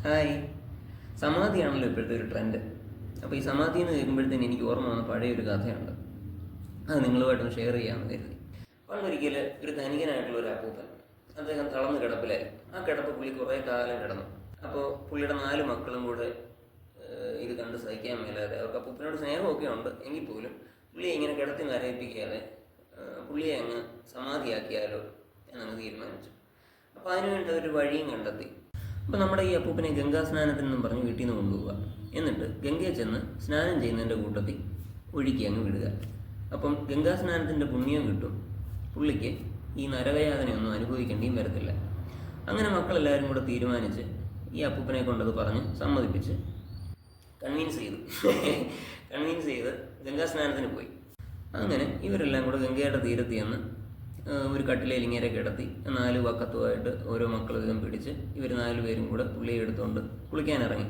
Hi. സമാധിയാണല്ലോ ഇപ്പോഴത്തെ ഒരു trend. അപ്പോൾ ഈ സമാധി എന്ന് കേൾക്കുമ്പോഴത്തേന് എനിക്ക് ഓർമ്മ വന്ന പഴയൊരു കഥയുണ്ട്. അത് നിങ്ങളുമായിട്ടൊന്ന് ഷെയർ ചെയ്യാമെന്ന് കരുതി. പണ്ടൊരിക്കൽ ഒരു ധനികനായിട്ടുള്ള ഒരു അപ്പൂപ്പൻ, അദ്ദേഹം തളർന്ന് കിടപ്പിലായി. ആ കിടപ്പ് പുള്ളി കുറേ കാലം കിടന്നു. അപ്പോൾ പുള്ളിയുടെ 4 മക്കളും കൂടെ ഇത് കണ്ട് സഹിക്കാൻ മേലാതെ, അവർക്ക് അപ്പൂപ്പനോട് സ്നേഹമൊക്കെ ഉണ്ട് എങ്കിൽ പോലും പുള്ളിയെ ഇങ്ങനെ കിടത്തി നരയിപ്പിക്കാതെ പുള്ളിയെ അങ്ങ് സമാധിയാക്കിയാലോ എന്നങ്ങ് തീരുമാനിച്ചു. അപ്പോൾ അതിനുവേണ്ടി ഒരു വഴിയും കണ്ടെത്തി. അപ്പോൾ നമ്മുടെ ഈ അപ്പൂപ്പനെ ഗംഗാ സ്നാനത്തിനെന്നും പറഞ്ഞ് വീട്ടിൽ നിന്ന് കൊണ്ടുപോവുക. എന്നിട്ട് ഗംഗയിൽ ചെന്ന് സ്നാനം ചെയ്യുന്നതിൻ്റെ കൂട്ടത്തിൽ ഒഴുക്കി അങ്ങ് വിടുക. അപ്പം ഗംഗാ സ്നാനത്തിൻ്റെ പുണ്യം കിട്ടും, പുള്ളിക്ക് ഈ നരകയാതനയൊന്നും അനുഭവിക്കേണ്ടിയും വരത്തില്ല. അങ്ങനെ മക്കളെല്ലാവരും കൂടെ തീരുമാനിച്ച് ഈ അപ്പൂപ്പനെ കൊണ്ടത് പറഞ്ഞ് സമ്മതിപ്പിച്ച് കൺവീൻസ് ചെയ്ത് ഗംഗാ സ്നാനത്തിന് പോയി. അങ്ങനെ ഇവരെല്ലാം കൂടെ ഗംഗയുടെ തീരത്ത് ചെന്ന് ഒരു കട്ടിലയിൽ ഇങ്ങനെ കിടത്തി 4 വക്കത്തുമായിട്ട് ഓരോ മക്കൾ വീതം പിടിച്ച് ഇവർ 4 പേരും കൂടെ പുള്ളിയെ എടുത്തുകൊണ്ട് കുളിക്കാനിറങ്ങി.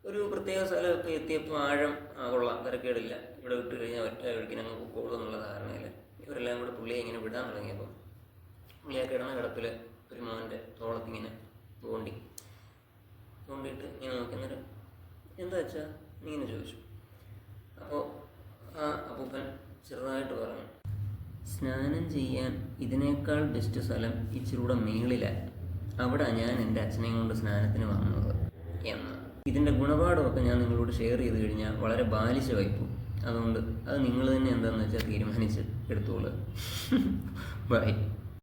ഒരു പ്രത്യേക സ്ഥലമൊക്കെ എത്തിയപ്പോൾ ആഴം കൊള്ളാം, തിരക്കേടില്ല, ഇവിടെ വിട്ട് കഴിഞ്ഞാൽ ഒറ്റ ഒഴുക്കിനങ്ങ് പൊക്കോളൂ എന്നുള്ള ധാരണയിൽ ഇവരെല്ലാം കൂടെ പുള്ളിയെ ഇങ്ങനെ വിടാൻ തുടങ്ങിയപ്പോൾ പുള്ളി ആ കിടന്ന കിടപ്പിൽ ഒരു മോൻ്റെ തോളത്തിങ്ങനെ തോണ്ടിയിട്ട് ഇങ്ങനെ നോക്കുന്നൊരു എന്താ വെച്ചാൽ ഇങ്ങനെ ചോദിച്ചു. അപ്പോൾ ആ അപ്പൂപ്പൻ ചെറുതായിട്ട് പറഞ്ഞു, സ്നാനം ചെയ്യാൻ ഇതിനേക്കാൾ ബെസ്റ്റ് സ്ഥലം ഇച്ചിരൂടെ മേളിലാണ്, അവിടെ ഞാൻ എൻ്റെ അച്ഛനെയും കൊണ്ട് സ്നാനത്തിന് വന്നത് എന്ന്. ഇതിൻ്റെ ഗുണപാഠമൊക്കെ ഞാൻ നിങ്ങളോട് ഷെയർ ചെയ്ത് കഴിഞ്ഞാൽ വളരെ ബാലിശമായി പോകും. അതുകൊണ്ട് അത് നിങ്ങൾ തന്നെ എന്താണെന്ന് വെച്ചാൽ തീരുമാനിച്ച് എടുത്തോളൂ. ബൈ.